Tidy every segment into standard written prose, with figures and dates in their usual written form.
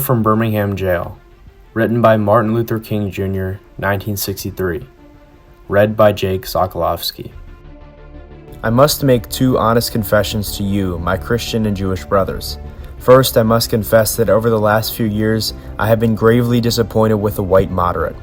from Birmingham Jail. Written by Martin Luther King Jr., 1963. Read by Jake Sokolofsky. I must make two honest confessions to you, my Christian and Jewish brothers. First, I must confess that over the last few years, I have been gravely disappointed with the white moderate.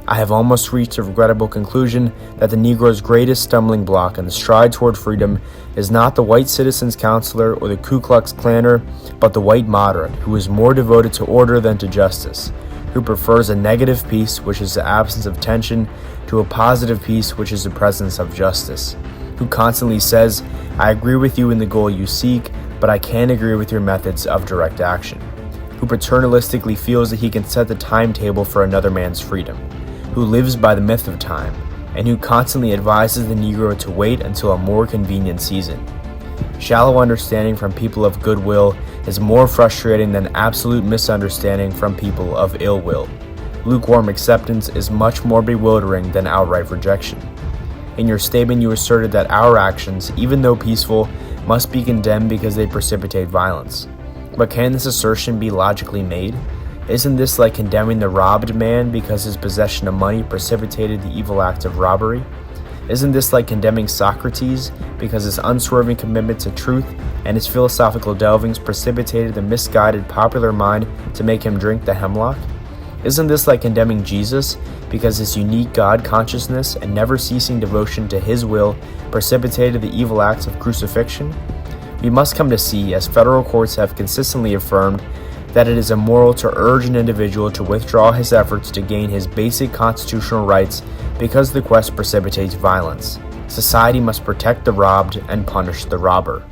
I have almost reached a regrettable conclusion that the Negro's greatest stumbling block in the stride toward freedom is not the white citizens' counselor or the Ku Klux Klaner, but the white moderate, who is more devoted to order than to justice, who prefers a negative peace, which is the absence of tension, to a positive peace, which is the presence of justice, who constantly says, I agree with you in the goal you seek, but I can't agree with your methods of direct action, who paternalistically feels that he can set the timetable for another man's freedom, who lives by the myth of time, and who constantly advises the Negro to wait until a more convenient season. Shallow understanding from people of goodwill is more frustrating than absolute misunderstanding from people of ill will. Lukewarm acceptance is much more bewildering than outright rejection. In your statement, you asserted that our actions, even though peaceful, must be condemned because they precipitate violence. But can this assertion be logically made? Isn't this like condemning the robbed man because his possession of money precipitated the evil act of robbery? Isn't this like condemning Socrates because his unswerving commitment to truth and his philosophical delvings precipitated the misguided popular mind to make him drink the hemlock? Isn't this like condemning Jesus because his unique God consciousness and never ceasing devotion to his will precipitated the evil acts of crucifixion? We must come to see, as federal courts have consistently affirmed, that it is immoral to urge an individual to withdraw his efforts to gain his basic constitutional rights because the quest precipitates violence. Society must protect the robbed and punish the robber.